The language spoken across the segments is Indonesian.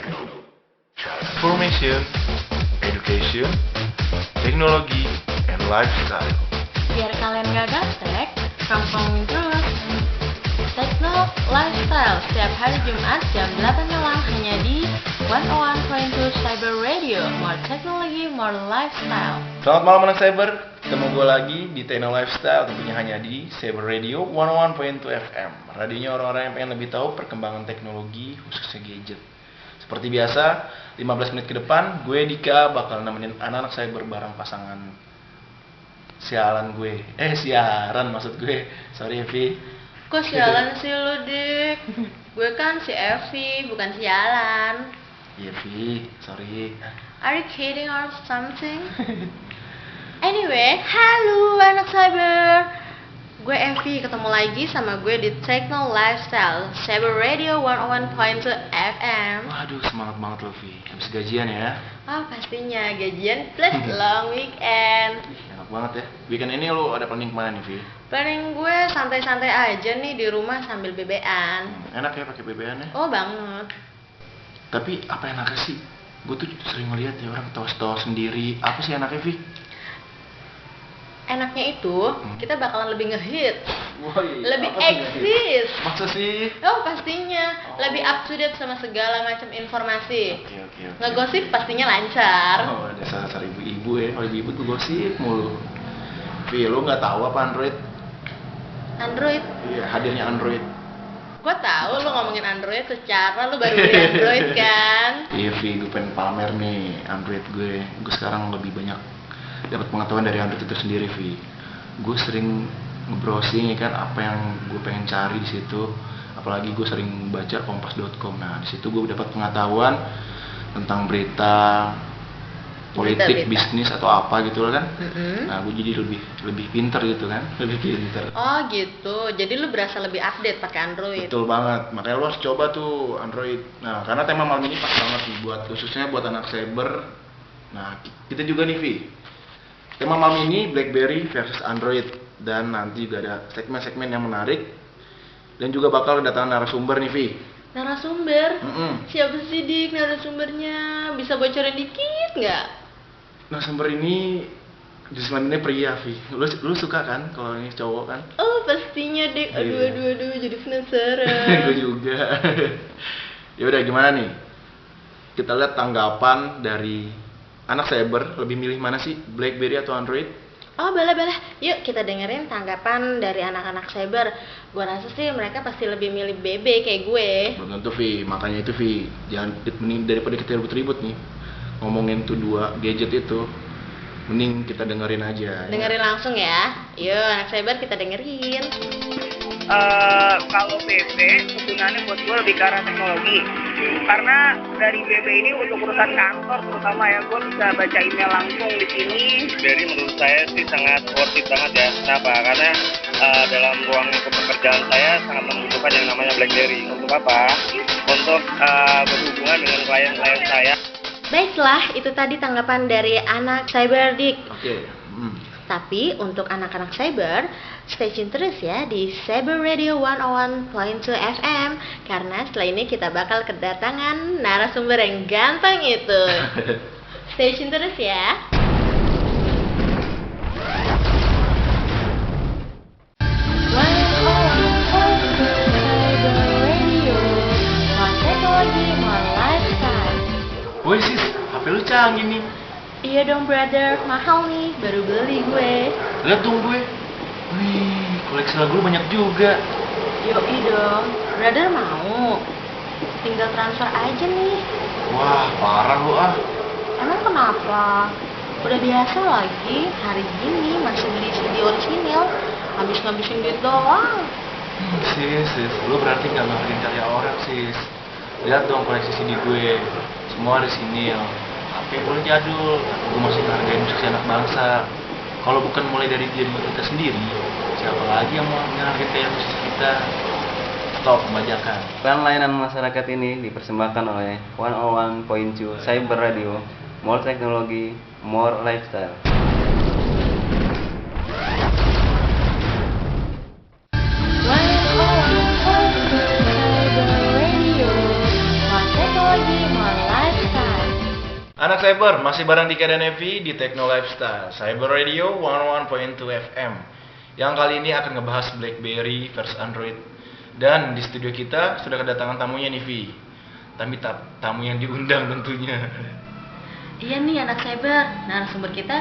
Information, education, teknologi, and lifestyle. Biar kalian gak gaptek, kampungin terus. Tekno Lifestyle setiap hari Jumat jam 8 malam hanya di 101.2 Cyber Radio. More teknologi, more lifestyle. Selamat malam anak cyber, ketemu gue lagi di Tekno Lifestyle, tentunya hanya di Cyber Radio 101.2 FM. Radionya orang-orang yang pengen lebih tahu perkembangan teknologi, khususnya gadget. Seperti biasa, 15 menit ke depan, gue Dika bakal nemenin anak-anak cyber bareng pasangan siaran gue. Siaran maksud gue, sorry Vi. Kok sialan sih lu, Dik? Gue kan si Evi, bukan sialan. Iya Vi, sorry. Are you kidding or something? Anyway, halo anak cyber. Gue Evi, ketemu lagi sama gue di Techno Lifestyle Cyber Radio 101.2 FM. Waduh, semangat banget lo Vi, habis gajian ya. Oh pastinya, gajian plus long weekend. Enak banget ya. Weekend ini lo ada planning kemana nih Vi? Planning gue santai-santai aja nih di rumah sambil bebean. Enak ya pakai BBM ya? Oh banget. Tapi apa enaknya sih? Gue tuh sering ngeliat ya orang ketawa-ketawa sendiri. Apa sih enaknya Vi? Enaknya itu kita bakalan lebih ngehit, Woi, lebih apa tuh eksis. Masa sih? Oh pastinya, lebih up to date sama segala macam informasi. Oke. Ngegosip pastinya lancar. Oh, dasar ibu-ibu ya. Kalau ibu-ibu tuh gosip mulu. Vi, lo nggak tahu apa Android? Android. Iya, hadirnya Android. Gue tahu lu ngomongin Android secara lu baru beli Android kan. Iya Vi, gue pengen pamer nih Android gue. Gue sekarang lebih banyak dapat pengetahuan dari Android itu sendiri Vi. Gue sering nge-browsing ya kan apa yang gue pengen cari di situ. Apalagi gue sering baca kompas.com. Nah, di situ gue dapat pengetahuan tentang berita politik, bisnis atau apa gitu kan. Nah, gue jadi lebih pinter gitu kan, lebih pinter. Oh gitu, jadi lu berasa lebih update pakai Android. Betul banget, makanya lo harus coba tuh Android. Nah, karena tema malam ini pas banget nih buat khususnya buat anak cyber. Nah, kita juga nih Vi. Tema malam ini BlackBerry versus Android, dan nanti juga ada segmen-segmen yang menarik dan juga bakal kedatangan narasumber nih Vi. Narasumber? Siapa sih Dik narasumbernya? Bisa bocorin dikit nggak? Narasumber ini di ini pria Vi. Lu suka kan kalau ini cowok kan? Oh pastinya Dik. Aduh jadi penasaran. Gue juga. Ya udah gimana nih? Kita lihat tanggapan dari anak cyber, lebih milih mana sih? BlackBerry atau Android? Oh boleh. Yuk kita dengerin tanggapan dari anak-anak cyber. Gue rasa sih mereka pasti lebih milih BB kayak gue. Belum tentu Vi, makanya itu Vi. Jangan mending daripada kita ribut-ribut nih ngomongin tuh dua gadget itu, mending kita dengerin aja. Dengerin langsung ya. Yuk anak cyber kita dengerin. Kalau BB kegunaannya buat gue lebih ke arah teknologi, karena dari BB ini untuk urusan kantor terutama ya, gue bisa baca email langsung di sini. Dari menurut saya sih sangat worth it banget ya. Kenapa? Karena dalam ruang lingkup pekerjaan saya sangat membutuhkan yang namanya BlackBerry. Untuk apa? Untuk berhubungan dengan klien-klien saya. Baiklah, itu tadi tanggapan dari anak cyber Dik. Oke. Tapi untuk anak-anak cyber, stay tune terus ya di Cyber Radio 101.2 FM, karena setelah ini kita bakal kedatangan narasumber yang ganteng itu. Stay tune terus ya. Woi sis, HP lu canggih nih. Iya dong brother, mahal nih, baru beli gue. Lihat dong gue. Wih, koleksi lagu lu banyak juga. Yoi dong, brother mau. Tinggal transfer aja nih. Wah, parah lu ah. Emang kenapa? Udah biasa lagi, hari gini masih beli CD orisinil. Habis ngabisin duit doang. Sis, lu berarti gak ngehargain karya orang sis. Lihat dong koleksi CD gue. Semua orisinil. HP boleh jadul, gue masih ngehargain musik anak bangsa. Kalau bukan mulai dari diri kita sendiri, siapa lagi yang mau ngehargain kayak musik kita? Stop pembajakan. Iklan layanan masyarakat ini dipersembahkan oleh 101.2 Cyber Radio, more teknologi, more lifestyle. Cyber Radio, more teknologi, more Anak Cyber, masih bareng Dika dan Evi di Techno Lifestyle Cyber Radio 101.2 FM yang kali ini akan ngebahas BlackBerry versus Android. Dan di studio kita sudah kedatangan tamunya nih, Vi. Tapi tamu yang diundang tentunya. Iya nih anak cyber, narasumber kita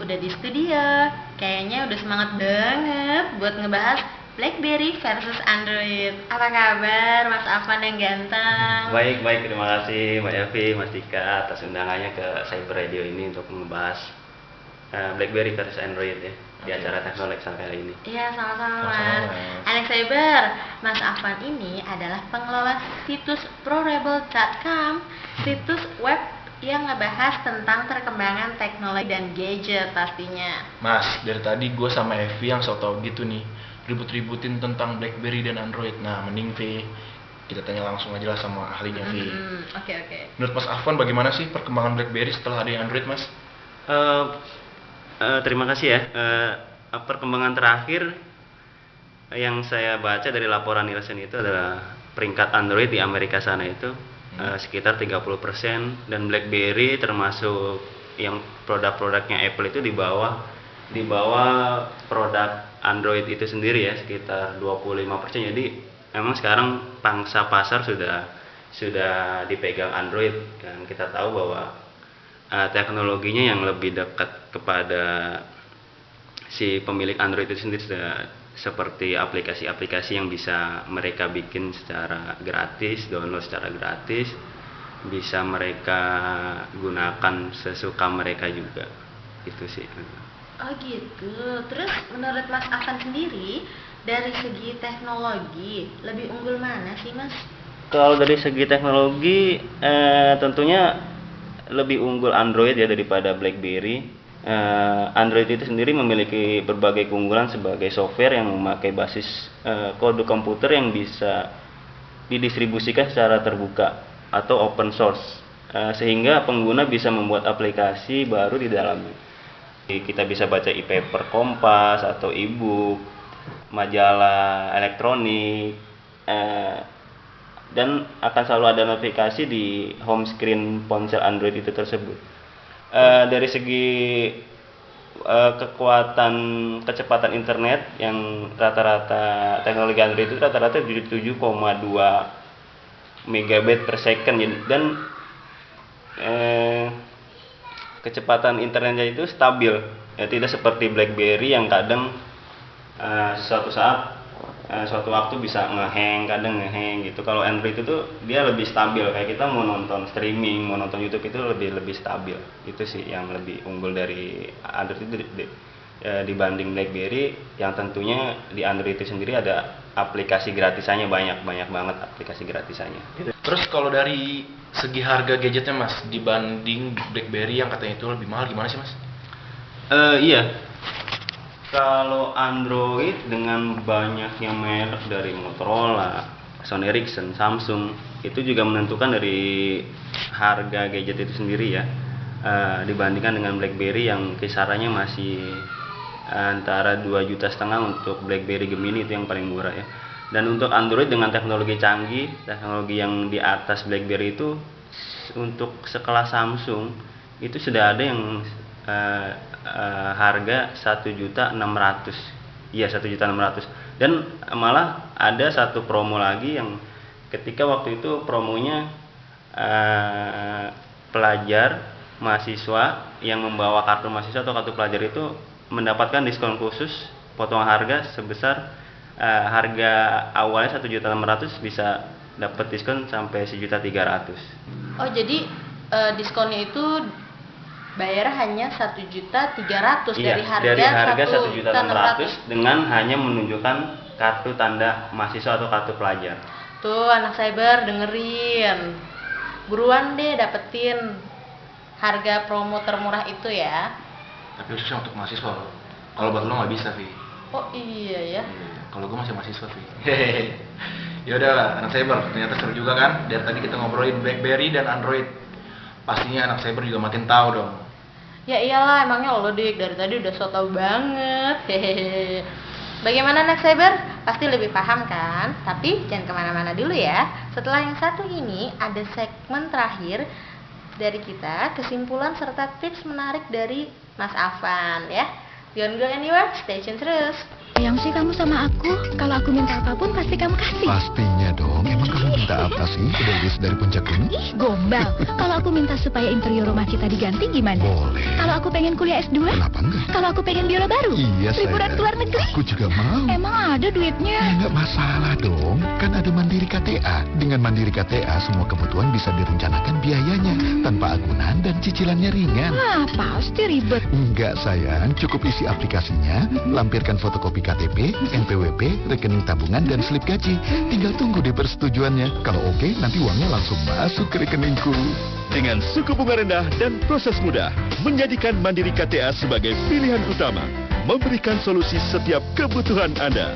udah di studio. Kayaknya udah semangat banget buat ngebahas BlackBerry versus Android. Apa kabar Mas Afan yang ganteng? Baik, terima kasih Mbak Evi, Mas Dika atas undangannya ke Cyber Radio ini untuk membahas BlackBerry versus Android ya di acara teknologi kali ini. Iya, sama-sama Sama-sama, Mas. Mas. Anak cyber, Mas Afan ini adalah pengelola situs prorebel.com, situs web yang ngebahas tentang perkembangan teknologi dan gadget pastinya. Mas, dari tadi gue sama Evi yang so tau gitu nih ribut-ributin tentang BlackBerry dan Android. Nah, mending Vi, kita tanya langsung aja lah sama ahlinya Vi. Oke. Menurut Mas Afwan bagaimana sih perkembangan BlackBerry setelah ada Android, Mas? Terima kasih ya. Perkembangan terakhir yang saya baca dari laporan Nielsen itu adalah peringkat Android di Amerika sana itu sekitar 30%, dan BlackBerry termasuk yang produk-produknya Apple itu di bawah produk Android itu sendiri ya, sekitar 25%. Jadi memang sekarang pangsa pasar sudah dipegang Android, dan kita tahu bahwa teknologinya yang lebih dekat kepada si pemilik Android itu sendiri, seperti aplikasi-aplikasi yang bisa mereka bikin secara gratis, download secara gratis, bisa mereka gunakan sesuka mereka juga. Itu sih. Oh gitu. Terus menurut Mas Afan sendiri, dari segi teknologi lebih unggul mana sih Mas? Kalau dari segi teknologi tentunya lebih unggul Android ya daripada BlackBerry. Android itu sendiri memiliki berbagai keunggulan sebagai software yang memakai basis kode komputer yang bisa didistribusikan secara terbuka atau open source, sehingga pengguna bisa membuat aplikasi baru di dalamnya. Kita bisa baca e-paper Kompas atau e-book, majalah elektronik, dan akan selalu ada notifikasi di home screen ponsel Android itu tersebut. Dari segi kecepatan internet yang rata-rata teknologi Android itu rata-rata 7,2 megabit per second, dan kecepatan internetnya itu stabil ya, tidak seperti BlackBerry yang kadang suatu waktu bisa kadang ngehang gitu. Kalau Android itu dia lebih stabil, kayak kita mau nonton streaming, mau nonton YouTube itu lebih stabil. Itu sih yang lebih unggul dari Android itu dibanding BlackBerry, yang tentunya di Android itu sendiri ada aplikasi gratisannya, banyak banget aplikasi gratisannya. Terus kalau dari segi harga gadgetnya, Mas, dibanding BlackBerry yang katanya itu lebih mahal, gimana sih, Mas? Iya. Kalau Android dengan banyaknya merek dari Motorola, Sony Ericsson, Samsung, itu juga menentukan dari harga gadget itu sendiri ya. Dibandingkan dengan BlackBerry yang kisarannya masih antara 2,5 juta untuk BlackBerry Gemini, itu yang paling murah ya. Dan untuk Android dengan teknologi canggih, teknologi yang di atas BlackBerry itu, untuk sekelas Samsung itu sudah ada yang harga 1,6 juta. Iya, 1,6 juta. Dan malah ada satu promo lagi yang ketika waktu itu promonya pelajar mahasiswa yang membawa kartu mahasiswa atau kartu pelajar itu mendapatkan diskon khusus, potongan harga sebesar harga awalnya 1,6 juta bisa dapat diskon sampai 1,3 juta. Oh, jadi diskonnya itu bayar hanya 1,3 juta iya, dari harga 1,6 juta dengan hanya menunjukkan kartu tanda mahasiswa atau kartu pelajar. Tuh anak cyber dengerin, buruan deh dapetin harga promo termurah itu ya. Tapi khususnya untuk mahasiswa loh. Kalau buat lo nggak bisa, Vi. Oh iya ya. Kalau gue masih mahasiswa, Vi. Ya udah, anak cyber, ternyata seru juga kan. Dari tadi kita ngobrolin BlackBerry dan Android. Pastinya anak cyber juga makin tahu dong. Ya iyalah, emangnya lo Dik, dari tadi udah so tau banget. Hehehe. Bagaimana anak cyber? Pasti lebih paham kan? Tapi jangan kemana-mana dulu ya. Setelah yang satu ini ada segmen terakhir dari kita, kesimpulan serta tips menarik dari Mas Afan ya. Don't go anywhere, stay tune terus. Sayang sih kamu sama aku. Kalau aku minta apapun pasti kamu kasih. Pastinya dong. Emang kamu minta apa sih? Udah list dari puncak gunung? Ih, gombal. Kalau aku minta supaya interior rumah kita diganti gimana? Boleh. Kalau aku pengen kuliah S2? Kenapa enggak? Kalau aku pengen biola baru? Iya, Liburan sayang. ke luar negeri? Aku juga mau. Emang ada duitnya? Ya, nggak masalah dong. Kan ada Mandiri KTA. Dengan Mandiri KTA, semua kebutuhan bisa direncanakan biayanya. Tanpa agunan dan cicilannya ringan. Wah, pasti ribet. Enggak sayang, cukup isi aplikasinya, lampirkan fotokopi KTP, NPWP, rekening tabungan, dan slip gaji. Tinggal tunggu deh persetujuannya. Kalau oke, nanti uangnya langsung masuk ke rekeningku. Dengan suku bunga rendah dan proses mudah, menjadikan Mandiri KTA sebagai pilihan utama, memberikan solusi setiap kebutuhan Anda.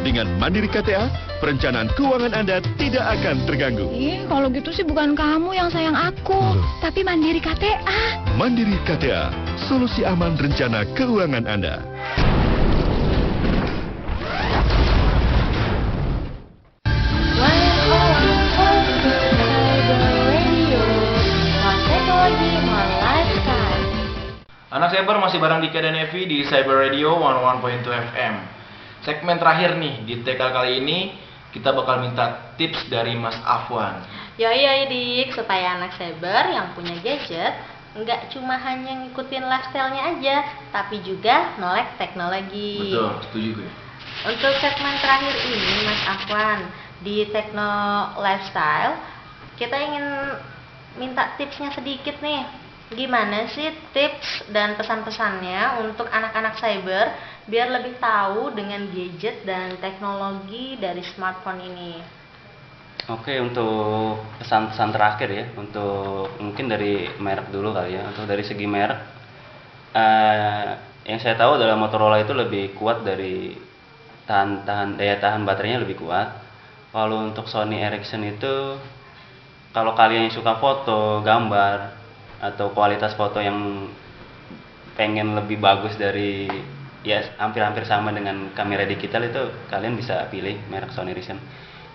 Dengan Mandiri KTA, perencanaan keuangan Anda tidak akan terganggu. Ih, kalau gitu sih bukan kamu yang sayang aku, tapi Mandiri KTA. Mandiri KTA, solusi aman rencana keuangan Anda. Anak Cyber masih bareng Dika dan Evi di Cyber Radio 101.2 FM. Segmen terakhir nih, di TK kali ini kita bakal minta tips dari Mas Afwan. Yoi Dik, supaya anak cyber yang punya gadget nggak cuma hanya ngikutin lifestyle-nya aja, tapi juga melek teknologi. Betul, setuju gue. Untuk segmen terakhir ini Mas Afwan, di Tekno Lifestyle, kita ingin minta tipsnya sedikit nih. Gimana sih tips dan pesan-pesannya untuk anak-anak cyber biar lebih tahu dengan gadget dan teknologi dari smartphone ini? Oke, untuk pesan-pesan terakhir ya, untuk mungkin dari merek dulu kali ya. Untuk dari segi merek, yang saya tahu adalah Motorola itu lebih kuat dari daya tahan baterainya lebih kuat. Kalau untuk Sony Ericsson itu, kalau kalian yang suka foto, gambar, atau kualitas foto yang pengen lebih bagus dari ya hampir-hampir sama dengan kamera digital, itu kalian bisa pilih merek Sony Ericsson.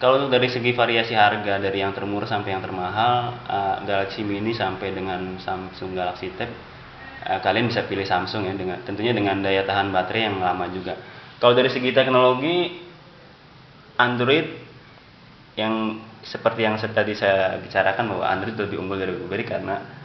Kalau untuk dari segi variasi harga dari yang termurah sampai yang termahal, Galaxy Mini sampai dengan Samsung Galaxy Tab, kalian bisa pilih Samsung ya, tentunya dengan daya tahan baterai yang lama juga. Kalau dari segi teknologi, Android yang seperti yang tadi saya bicarakan bahwa Android lebih unggul dari BlackBerry karena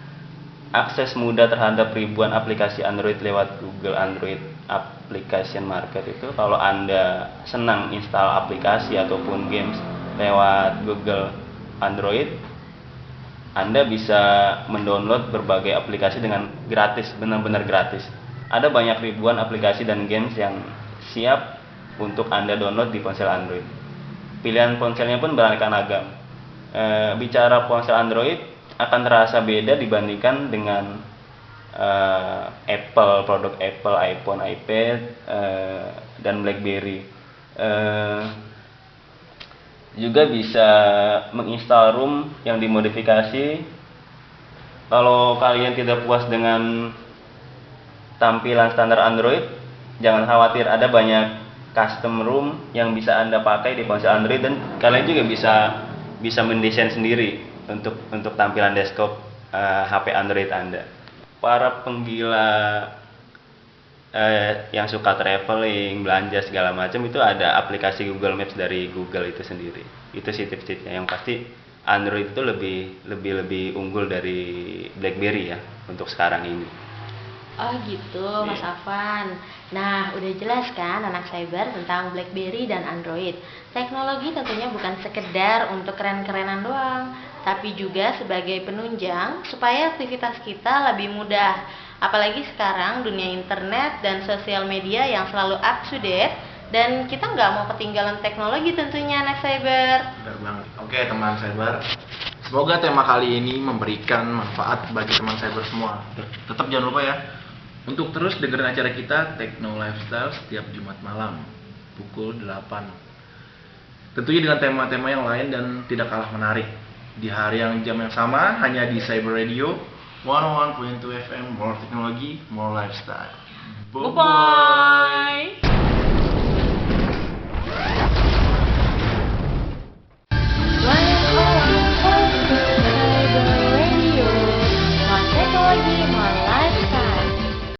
akses mudah terhadap ribuan aplikasi Android lewat Google Android Application Market itu. Kalau Anda senang install aplikasi ataupun games lewat Google Android, Anda bisa mendownload berbagai aplikasi dengan gratis, benar-benar gratis. Ada banyak ribuan aplikasi dan games yang siap untuk Anda download di ponsel Android. Pilihan ponselnya pun beraneka ragam. Bicara ponsel Android, akan terasa beda dibandingkan dengan Apple, produk Apple, iPhone, iPad, dan BlackBerry. Juga bisa menginstal ROM yang dimodifikasi. Kalau kalian tidak puas dengan tampilan standar Android, jangan khawatir, ada banyak custom ROM yang bisa Anda pakai di ponsel Android, dan kalian juga bisa mendesain sendiri untuk tampilan desktop HP Android Anda. Para penggila yang suka traveling, belanja segala macam, itu ada aplikasi Google Maps dari Google itu sendiri. Itu sih tips-tipsnya. Yang pasti Android itu lebih unggul dari BlackBerry ya untuk sekarang ini. Oh gitu, Mas Afwan. Nah, udah jelas kan anak cyber tentang BlackBerry dan Android. Teknologi tentunya bukan sekedar untuk keren-kerenan doang, tapi juga sebagai penunjang supaya aktivitas kita lebih mudah. Apalagi sekarang dunia internet dan sosial media yang selalu up to date, dan kita nggak mau ketinggalan teknologi tentunya anak cyber. Benar banget. Oke teman cyber, semoga tema kali ini memberikan manfaat bagi teman cyber semua. Tetap jangan lupa ya untuk terus dengerin acara kita Tekno Lifestyle setiap Jumat malam pukul 8. Tentunya dengan tema-tema yang lain dan tidak kalah menarik di hari yang jam yang sama, hanya di Cyber Radio 101.2 FM. More teknologi, more lifestyle. Bye-bye.